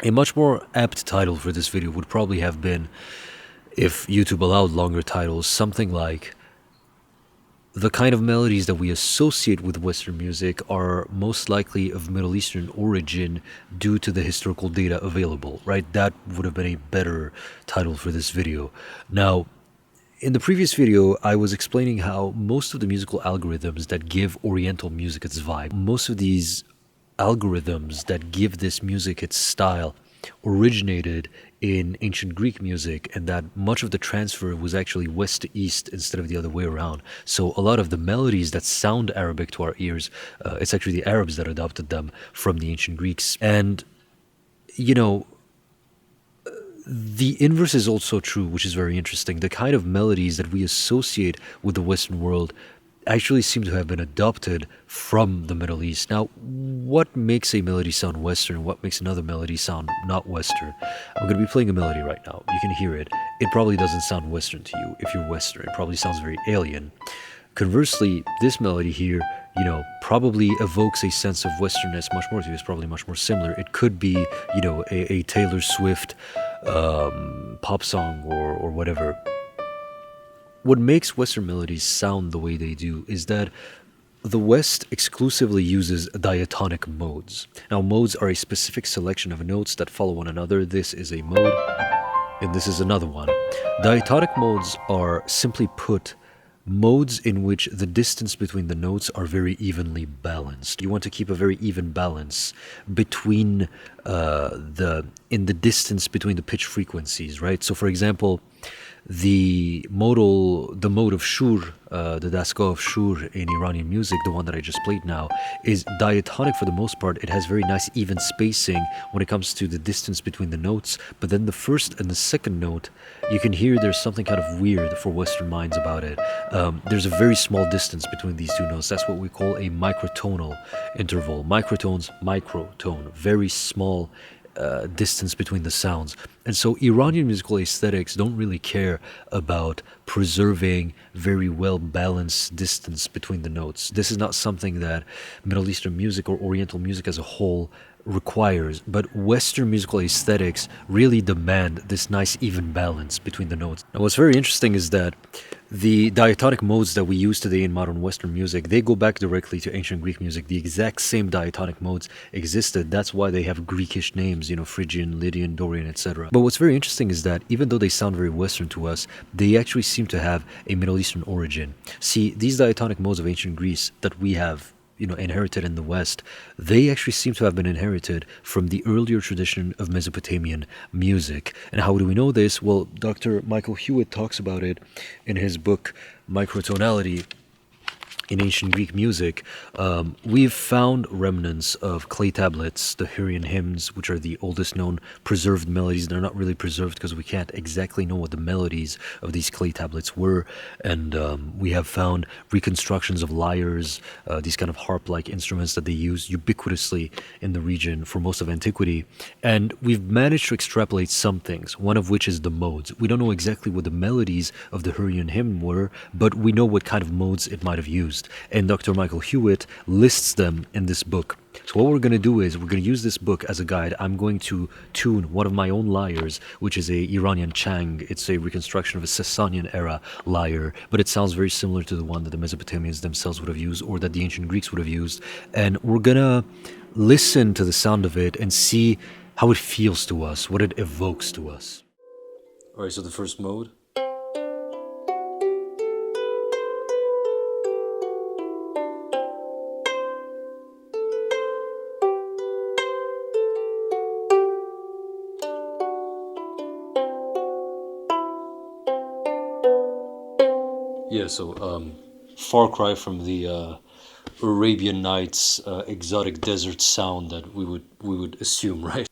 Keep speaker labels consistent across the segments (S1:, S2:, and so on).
S1: A much more apt title for this video would probably have been, if YouTube allowed longer titles, something like the kind of melodies that we associate with Western music are most likely of Middle Eastern origin due to the historical data available, right? That would have been a better title for this video. Now, in the previous video, I was explaining how most of the musical algorithms that give Oriental music its vibe, most of these algorithms that give this music its style originated in ancient Greek music, and that much of the transfer was actually west to east instead of the other way around. So a lot of the melodies that sound Arabic to our ears, it's actually the Arabs that adopted them from the ancient Greeks. And, you know, the inverse is also true, which is very interesting. The kind of melodies that we associate with the Western world actually seem to have been adopted from the Middle East. Now, what makes a melody sound Western? What makes another melody sound not Western? I'm going to be playing a melody right now. You can hear it. It probably doesn't sound Western to you if you're Western. It probably sounds very alien. Conversely, this melody here, probably evokes a sense of Westernness much more to you. It's probably much more similar. It could be, a Taylor Swift pop song or whatever. What makes Western melodies sound the way they do is that the West exclusively uses diatonic modes. Now, modes are a specific selection of notes that follow one another. This is a mode, and this is another one. Diatonic modes are, simply put, modes in which the distance between the notes are very evenly balanced. You want to keep a very even balance between in the distance between the pitch frequencies, right? So, for example, the mode of shur, the dasko of shur in Iranian music, the one that I just played now, is diatonic for the most part. It has very nice even spacing when it comes to the distance between the notes, but then the first and the second note, you can hear there's something kind of weird for Western minds about it. There's a very small distance between these two notes. That's what we call a microtonal interval. Microtones, microtone, very small distance between the sounds. And so Iranian musical aesthetics don't really care about preserving very well balanced distance between the notes. This is not something that Middle Eastern music or Oriental music as a whole requires, but Western musical aesthetics really demand this nice even balance between the notes. Now, what's very interesting is that the diatonic modes that we use today in modern Western music, they go back directly to ancient Greek music. The exact same diatonic modes existed. That's why they have Greekish names, Phrygian, Lydian, Dorian, etc. But what's very interesting is that even though they sound very Western to us, they actually seem to have a Middle Eastern origin. See, these diatonic modes of ancient Greece that we have inherited in the West, they actually seem to have been inherited from the earlier tradition of Mesopotamian music. And how do we know this? Well, Dr. Michael Hewitt talks about it in his book, Microtonality in ancient Greek music. We've found remnants of clay tablets, the Hurrian hymns, which are the oldest known preserved melodies. They're not really preserved because we can't exactly know what the melodies of these clay tablets were. And we have found reconstructions of lyres, these kind of harp-like instruments that they use ubiquitously in the region for most of antiquity. And we've managed to extrapolate some things, one of which is the modes. We don't know exactly what the melodies of the Hurrian hymn were, but we know what kind of modes it might have used. And Dr. Michael Hewitt lists them in this book. So what we're going to do is we're going to use this book as a guide. I'm going to tune one of my own lyres, which is a Iranian chang. It's a reconstruction of a Sasanian era lyre, but it sounds very similar to the one that the Mesopotamians themselves would have used or that the ancient Greeks would have used. And we're going to listen to the sound of it and see how it feels to us, what it evokes to us. All right, so the first mode. Yeah, so far cry from the Arabian Nights exotic desert sound that we would assume, right?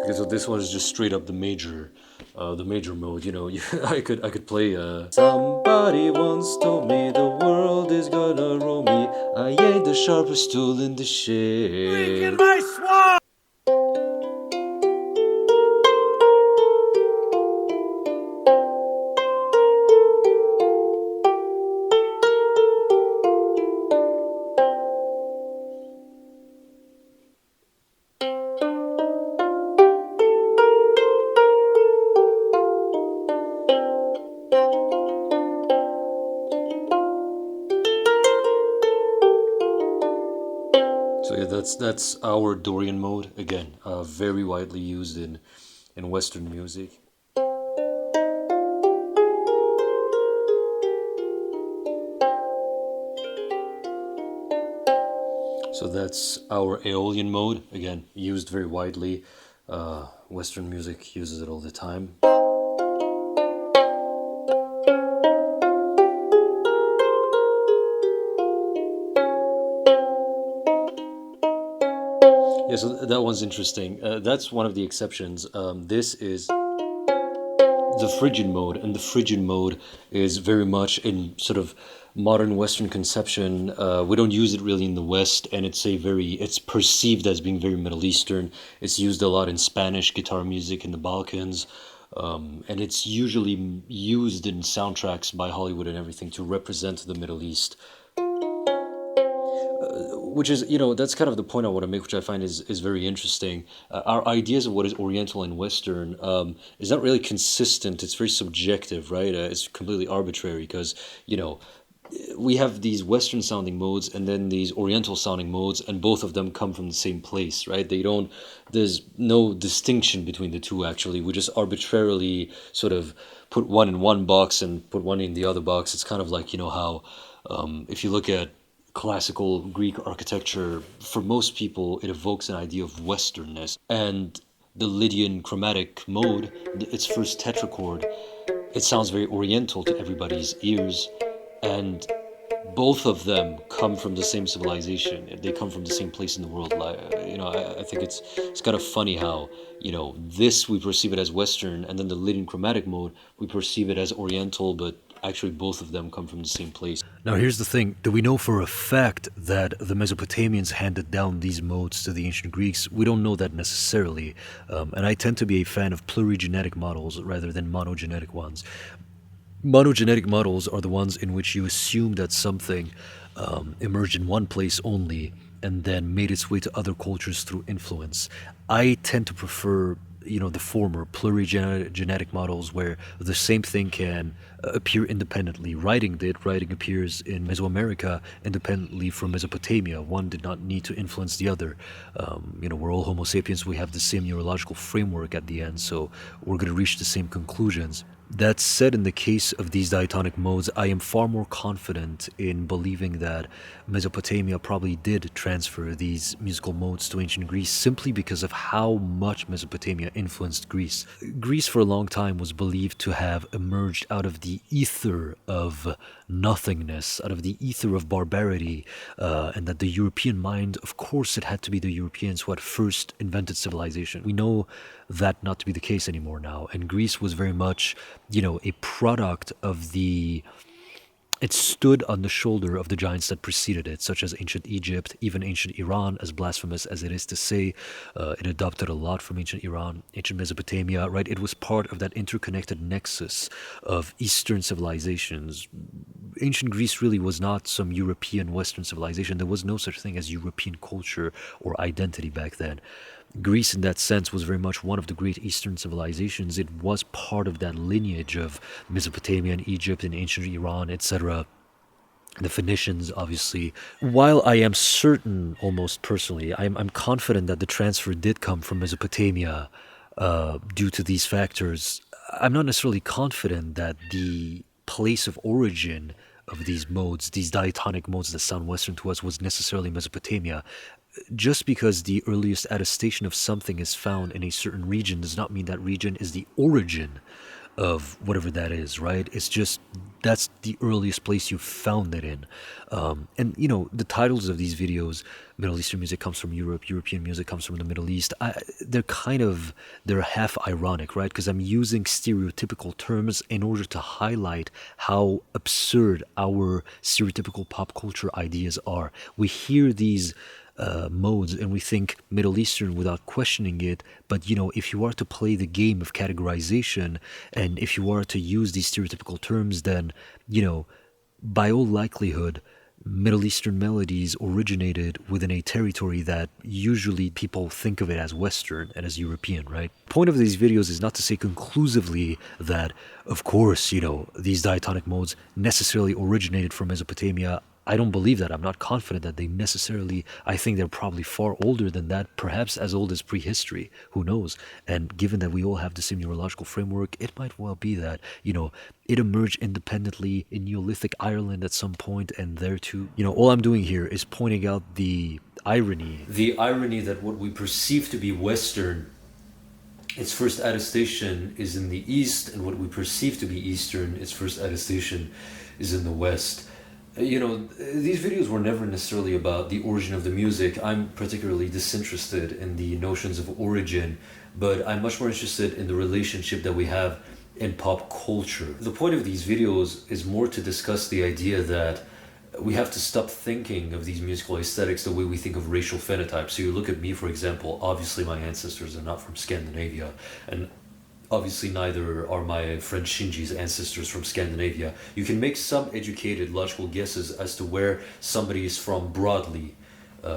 S1: Okay, so this one is just straight up the major mode. I could play. Somebody once told me the world is gonna roll me. I ain't the sharpest tool in the shed. So yeah, that's our Dorian mode again, very widely used in Western music. So that's our Aeolian mode again, used very widely. Western music uses it all the time. Yeah, so that one's interesting. That's one of the exceptions. This is the Phrygian mode, and the Phrygian mode is very much in sort of modern Western conception. We don't use it really in the West, and it's perceived as being very Middle Eastern. It's used a lot in Spanish guitar music in the Balkans, and it's usually used in soundtracks by Hollywood and everything to represent the Middle East, which is, that's kind of the point I want to make, which I find is very interesting. Our ideas of what is Oriental and Western is not really consistent. It's very subjective, right? It's completely arbitrary because, you know, we have these Western sounding modes and then these Oriental sounding modes, and both of them come from the same place, right? There's no distinction between the two, actually. We just arbitrarily sort of put one in one box and put one in the other box. It's kind of like, how if you look at classical Greek architecture, for most people, it evokes an idea of Westernness. And the Lydian chromatic mode, its first tetrachord, it sounds very Oriental to everybody's ears. And both of them come from the same civilization. They come from the same place in the world. I think it's kind of funny how, this we perceive it as Western, and then the Lydian chromatic mode, we perceive it as Oriental, but actually both of them come from the same place. Now here's the thing, do we know for a fact that the Mesopotamians handed down these modes to the ancient Greeks? We don't know that necessarily, and I tend to be a fan of plurigenetic models rather than monogenetic ones. Monogenetic models are the ones in which you assume that something emerged in one place only and then made its way to other cultures through influence. I tend to prefer, the former plurigenetic models where the same thing can appear independently. Writing appears in Mesoamerica independently from Mesopotamia. One did not need to influence the other. We're all Homo sapiens. We have the same neurological framework at the end, so we're going to reach the same conclusions. That said, in the case of these diatonic modes, I am far more confident in believing that Mesopotamia probably did transfer these musical modes to ancient Greece simply because of how much Mesopotamia influenced Greece. Greece for a long time was believed to have emerged out of the ether of nothingness, out of the ether of barbarity, and that the European mind, of course it had to be the Europeans who had first invented civilization. We know that not to be the case anymore now, and Greece was very much, a product of it stood on the shoulder of the giants that preceded it, such as ancient Egypt, even ancient Iran, as blasphemous as it is to say. It adopted a lot from ancient Iran, ancient Mesopotamia, right? It was part of that interconnected nexus of Eastern civilizations. Ancient Greece really was not some European Western civilization. There was no such thing as European culture or identity back then. Greece, in that sense, was very much one of the great Eastern civilizations. It was part of that lineage of Mesopotamia and Egypt and ancient Iran, etc. The Phoenicians, obviously. While I am certain, almost personally, I'm confident that the transfer did come from Mesopotamia due to these factors, I'm not necessarily confident that the place of origin of these modes, these diatonic modes that sound Western to us, was necessarily Mesopotamia. Just because the earliest attestation of something is found in a certain region does not mean that region is the origin of whatever that is, right? It's just that's the earliest place you found it in. And the titles of these videos, Middle Eastern music comes from Europe, European music comes from the Middle East, they're half ironic, right? Because I'm using stereotypical terms in order to highlight how absurd our stereotypical pop culture ideas are. We hear these modes and we think Middle Eastern without questioning it, but if you are to play the game of categorization and if you are to use these stereotypical terms, then by all likelihood Middle Eastern melodies originated within a territory that usually people think of it as Western and as European, right? The point of these videos is not to say conclusively that, of course, these diatonic modes necessarily originated from Mesopotamia. I don't believe that. I'm not confident that they necessarily, I think they're probably far older than that, perhaps as old as prehistory. Who knows? And given that we all have the same neurological framework, it might well be that, it emerged independently in Neolithic Ireland at some point, and there too. All I'm doing here is pointing out the irony. The irony that what we perceive to be Western, its first attestation is in the East, and what we perceive to be Eastern, its first attestation is in the West. These videos were never necessarily about the origin of the music. I'm particularly disinterested in the notions of origin, but I'm much more interested in the relationship that we have in pop culture. The point of these videos is more to discuss the idea that we have to stop thinking of these musical aesthetics the way we think of racial phenotypes. So you look at me, for example, obviously my ancestors are not from Scandinavia, and obviously neither are my friend Shinji's ancestors from Scandinavia. You can make some educated logical guesses as to where somebody is from broadly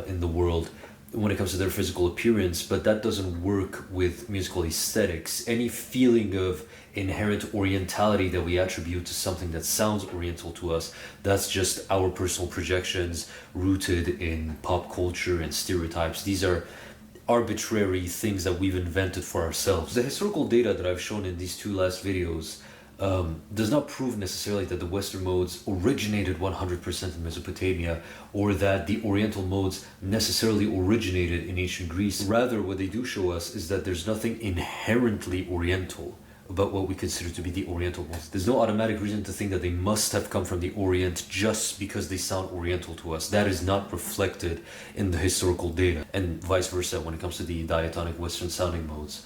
S1: in the world when it comes to their physical appearance, but that doesn't work with musical aesthetics. Any feeling of inherent orientality that we attribute to something that sounds oriental to us, that's just our personal projections rooted in pop culture and stereotypes. These are arbitrary things that we've invented for ourselves. The historical data that I've shown in these two last videos does not prove necessarily that the Western modes originated 100% in Mesopotamia, or that the Oriental modes necessarily originated in ancient Greece. Rather, what they do show us is that there's nothing inherently Oriental about what we consider to be the Oriental modes. There's no automatic reason to think that they must have come from the Orient just because they sound Oriental to us. That is not reflected in the historical data, and vice versa when it comes to the diatonic Western sounding modes.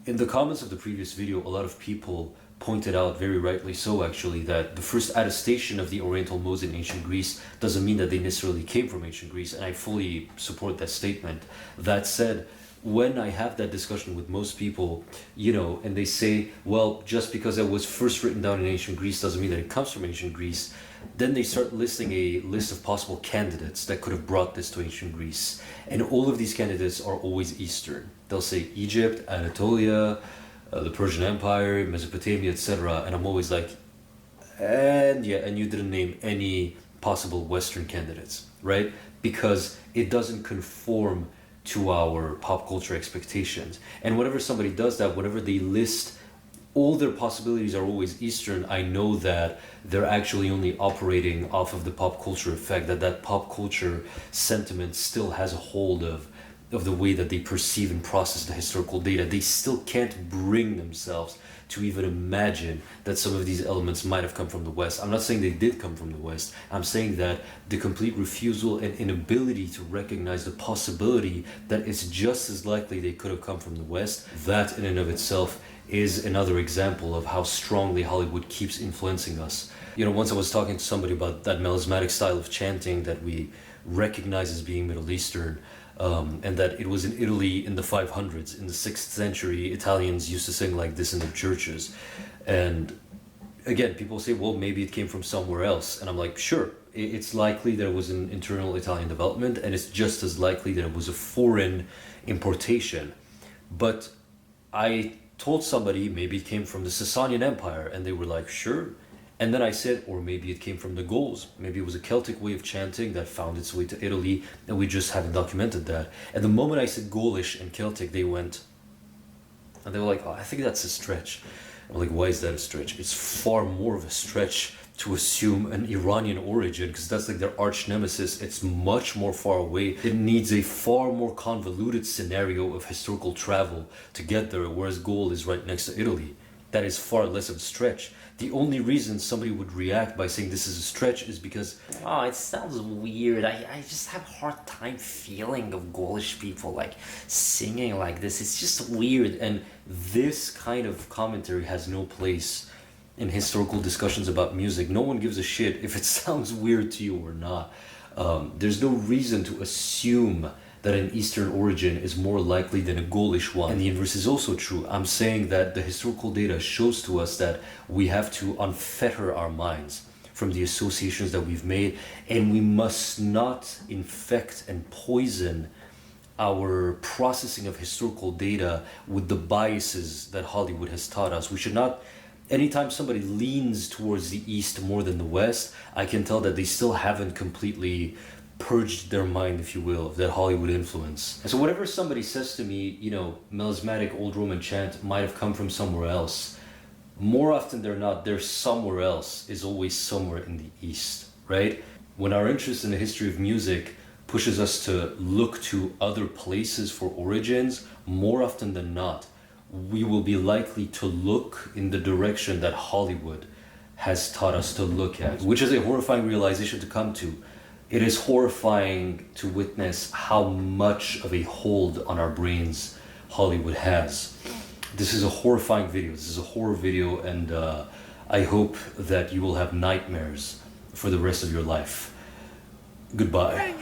S1: In the comments of the previous video, a lot of people pointed out, very rightly so actually, that the first attestation of the Oriental modes in ancient Greece doesn't mean that they necessarily came from ancient Greece, and I fully support that statement. That said, when I have that discussion with most people, and they say, well, just because it was first written down in ancient Greece doesn't mean that it comes from ancient Greece, then they start listing a list of possible candidates that could have brought this to ancient Greece. And all of these candidates are always Eastern. They'll say Egypt, Anatolia, the Persian Empire, Mesopotamia, etc. And I'm always like, and you didn't name any possible Western candidates, right? Because it doesn't conform to our pop culture expectations. And whenever somebody does that, whenever they list all their possibilities are always Eastern, I know that they're actually only operating off of the pop culture effect, that pop culture sentiment still has a hold of the way that they perceive and process the historical data. They still can't bring themselves to even imagine that some of these elements might have come from the West. I'm not saying they did come from the West. I'm saying that the complete refusal and inability to recognize the possibility that it's just as likely they could have come from the West, that in and of itself is another example of how strongly Hollywood keeps influencing us. Once I was talking to somebody about that melismatic style of chanting that we recognize as being Middle Eastern, and that it was in Italy in the 500s. In the 6th century, Italians used to sing like this in their churches. And again, people say, well, maybe it came from somewhere else. And I'm like, sure, it's likely that it was an internal Italian development, and it's just as likely that it was a foreign importation. But I told somebody maybe it came from the Sasanian Empire, and they were like, sure. And then I said, or maybe it came from the Gauls. Maybe it was a Celtic way of chanting that found its way to Italy, and we just haven't documented that. And the moment I said Gaulish and Celtic, they went, and they were like, oh, I think that's a stretch. I'm like, why is that a stretch? It's far more of a stretch to assume an Iranian origin, because that's like their arch nemesis. It's much more far away. It needs a far more convoluted scenario of historical travel to get there, whereas Gaul is right next to Italy. That is far less of a stretch. The only reason somebody would react by saying this is a stretch is because,
S2: oh, it sounds weird. I just have a hard time feeling of Gaulish people like singing like this. It's just weird.
S1: And this kind of commentary has no place in historical discussions about music. No one gives a shit if it sounds weird to you or not. There's no reason to assume that an Eastern origin is more likely than a Gaulish one. And the inverse is also true. I'm saying that the historical data shows to us that we have to unfetter our minds from the associations that we've made, and we must not infect and poison our processing of historical data with the biases that Hollywood has taught us. We should not Anytime somebody leans towards the East more than the West, I can tell that they still haven't completely purged their mind, if you will, of that Hollywood influence. And so whatever somebody says to me, melismatic old Roman chant might have come from somewhere else. More often than not, their somewhere else is always somewhere in the East, right? When our interest in the history of music pushes us to look to other places for origins, more often than not, we will be likely to look in the direction that Hollywood has taught us to look at, which is a horrifying realization to come to. It is horrifying to witness how much of a hold on our brains Hollywood has. This is a horrifying video. This is a horror video, and I hope that you will have nightmares for the rest of your life. Goodbye.